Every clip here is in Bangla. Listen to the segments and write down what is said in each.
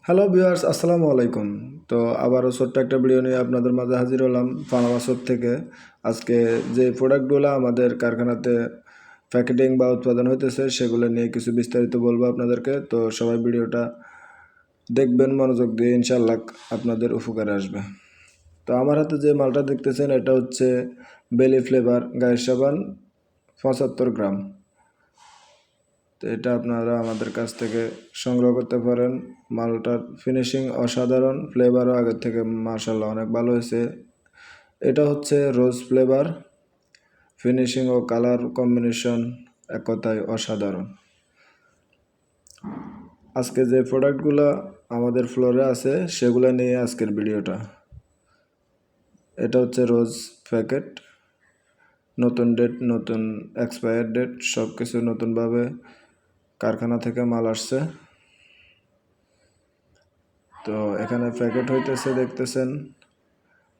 হ্যালো ভিউয়ার্স, আসসালামু আলাইকুম। তো আবারও ছোট্ট একটা ভিডিও নিয়ে আপনাদের মাঝে হাজির হলাম ফার্মাসর থেকে। আজকে যে প্রোডাক্টগুলো আমাদের কারখানাতে প্যাকেটিং বা উৎপাদন হইতেছে সেগুলো নিয়ে কিছু বিস্তারিত বলবো আপনাদেরকে। তো সবাই ভিডিওটা দেখবেন মনোযোগ দিয়ে, ইনশাল্লাহ আপনাদের উপকারে আসবে। তো আমার হাতে যে মালটা দেখতেছেন এটা হচ্ছে বেলি ফ্লেভার গায়ের সাবান 75 গ্রাম। তো এটা আপনারা আমাদের কাছ থেকে সংগ্রহ করতে পারেন। মালটার ফিনিশিং অসাধারণ, ফ্লেভারও আগের থেকে মাশাআল্লাহ অনেক ভালো হয়েছে। এটা হচ্ছে রোজ ফ্লেভার, ফিনিশিং ও কালার কম্বিনেশন এক কথায় অসাধারণ। আজকে যে প্রোডাক্টগুলো আমাদের ফ্লোরে আছে সেগুলো নিয়ে আজকের ভিডিওটা। এটা হচ্ছে রোজ প্যাকেট, নতুন ডেট, নতুন এক্সপায়ার ডেট, সব কিছু নতুনভাবে কারখানা থেকে মাল আসছে। তো এখানে প্যাকেট হইতেছে দেখতেছেন।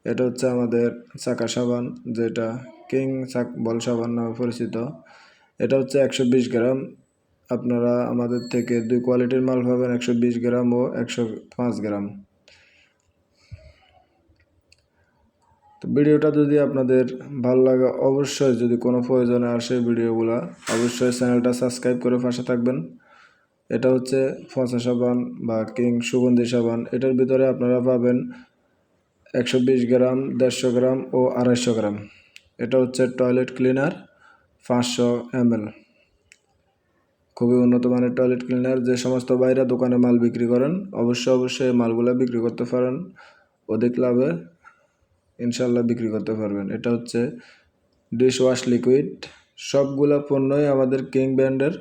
এটা হচ্ছে আমাদের চাকা সাবান, যেটা কিং বল সাবান নামে পরিচিত। এটা হচ্ছে 120 গ্রাম। আপনারা আমাদের থেকে দুই কোয়ালিটির মাল পাবেন, 120 গ্রাম ও 105 গ্রাম। তো ভিডিওটা যদি আপনাদের ভালো লাগে, অবশ্যই যদি কোনো প্রয়োজনে আসে ভিডিওগুলা, অবশ্যই চ্যানেলটা সাবস্ক্রাইব করে পাশে থাকবেন। এটা হচ্ছে ফসা সাবান বা কিং সুগন্ধি সাবান। এটার ভিতরে আপনারা পাবেন 120 গ্রাম, 150 গ্রাম ও 250 গ্রাম। এটা হচ্ছে টয়লেট ক্লিনার 500 ml, খুবই উন্নত মানের টয়লেট ক্লিনার। যে সমস্ত বাইরে দোকানে মাল বিক্রি করেন অবশ্যই এই মালগুলো বিক্রি করতে পারেন, অধিক লাভে ইনশাল্লাহ বিক্রি করতে পারবেন। এটা হচ্ছে ডিশ ওয়াশ লিকুইড। সবগুলা পণ্যই আমাদের কিং ব্র্যান্ডের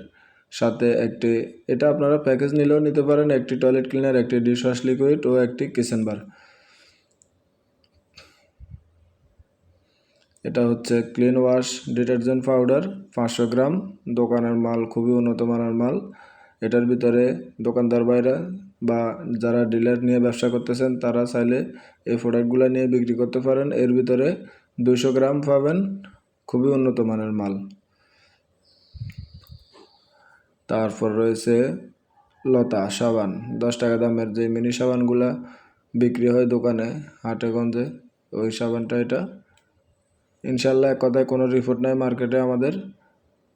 সাথে একটি, এটা আপনারা প্যাকেজ নিলেও নিতে পারেন, একটি টয়লেট ক্লিনার, একটি ডিশ ওয়াশ লিকুইড ও একটি কিচেন বার। এটা হচ্ছে ক্লিন ওয়াশ ডিটারজেন্ট পাউডার 500 গ্রাম, দোকানের মাল, খুবই উন্নত মানের মাল। এটার ভিতরে দোকানদার বাইরা বা যারা ডিলার নিয়ে ব্যবসা করতেছেন তারা চাইলে এই প্রোডাক্টগুলো নিয়ে বিক্রি করতে পারেন। এর ভিতরে 200 গ্রাম পাবেন, খুবই উন্নত মানের মাল। তারপর রয়েছে লতা সাবান, 10 টাকা দামের যে মিনি সাবানগুলা বিক্রি হয় দোকানে হাটে গঞ্জে, ওই সাবানটা এটা। ইনশাল্লাহ এক কথায় কোনো রিপোর্ট নাই মার্কেটে। আমাদের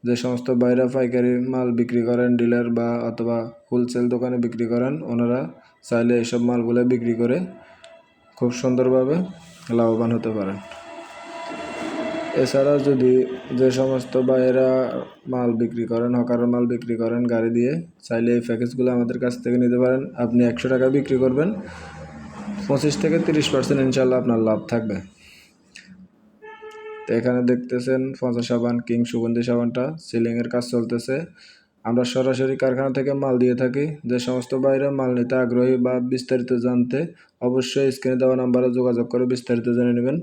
যে সমস্ত বাইরে পাইকারি মাল বিক্রি করেন, ডিলার বা অথবা হোলসেল দোকানে বিক্রি করেন, ওনারা চাইলে এইসব মালগুলো বিক্রি করে খুব সুন্দরভাবে লাভবান হতে পারেন। এছাড়া যদি যে সমস্ত বাইরা মাল বিক্রি করেন, হকারের মাল বিক্রি করেন গাড়ি দিয়ে, চাইলে এই প্যাকেজগুলো আমাদের কাছ থেকে নিতে পারেন। আপনি 100 টাকা বিক্রি করবেন, 25 থেকে 30% ইনশাল্লাহ আপনার লাভ থাকবে। তো এখানে দেখতেছেন ফসা সাবান কিং সুগন্ধি সাবানটা সিলিংয়ের কাজ চলতেছে। আমরা সরাসরি কারখানা থেকে মাল দিয়ে থাকি। যে সমস্ত বাইরে মাল নিতে আগ্রহী বা বিস্তারিত জানতে অবশ্যই স্ক্রিনে দেওয়া নাম্বারে যোগাযোগ করে বিস্তারিত জেনে নেবেন।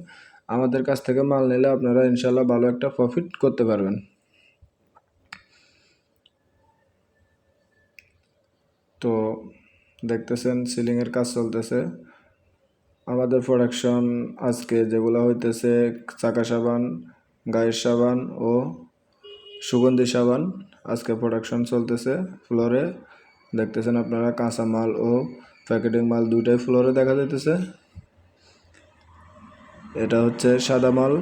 আমাদের কাছ থেকে মাল নিলে আপনারা ইনশাল্লাহ ভালো একটা প্রফিট করতে পারবেন। তো দেখতেছেন সিলিংয়ের কাজ চলতেছে। আমাদের প্রোডাকশন আজকে যেগুলো হইতেছে চাকা সাবান, গায়ের সাবান ও সুগন্ধি সাবান, আজকে প্রোডাকশন চলতেছে ফ্লোরে। দেখতেছেন আপনারা কাঁচা মাল ও প্যাকেটিং মাল দুইটাই ফ্লোরে দেখা যাইতেছে। এটা হচ্ছে সাদা মাল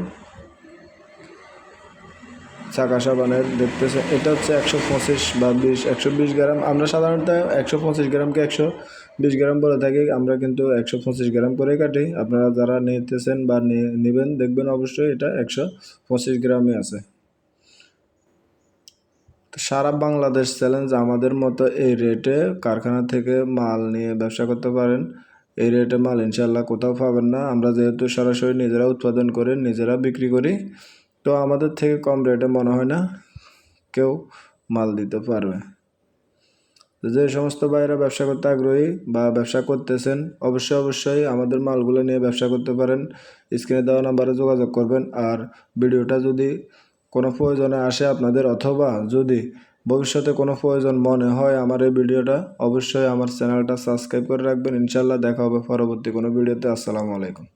চাকা সাবানের, দেখতেছেন এটা হচ্ছে 125 বা 120 গ্রাম। আমরা সাধারণত 125 গ্রামকে 120 গ্রাম বলে থাকি, আমরা কিন্তু 125 গ্রাম করে কাটি। আপনারা যারা নিতেছেন বা নেবেন দেখবেন অবশ্যই এটা 125 গ্রামই আছে। সারা বাংলাদেশ চ্যালেঞ্জ, আমাদের মতো এই রেটে কারখানা থেকে মাল নিয়ে ব্যবসা করতে পারেন। এই রেটে মাল ইনশাল্লাহ কোথাও পাবেন না। আমরা যেহেতু সরাসরি নিজেরা উৎপাদন করে নিজেরা বিক্রি করি, তো আমাদের থেকে কম রেটে মনে হয় না কেউ মাল দিতে পারবে। যে সমস্ত বাইরে ব্যবসা করতে আগ্রহী বা ব্যবসা করতেছেন অবশ্যই আমাদের মালগুলো নিয়ে ব্যবসা করতে পারেন। স্ক্রিনে দেওয়া নাম্বারে যোগাযোগ করবেন। আর ভিডিওটা যদি কোনো প্রয়োজনে আসে আপনাদের, অথবা যদি ভবিষ্যতে কোনো প্রয়োজন মনে হয় আমার এই ভিডিওটা, অবশ্যই আমার চ্যানেলটা সাবস্ক্রাইব করে রাখবেন। ইনশাল্লাহ দেখা হবে পরবর্তী কোনো ভিডিওতে। আসসালামু আলাইকুম।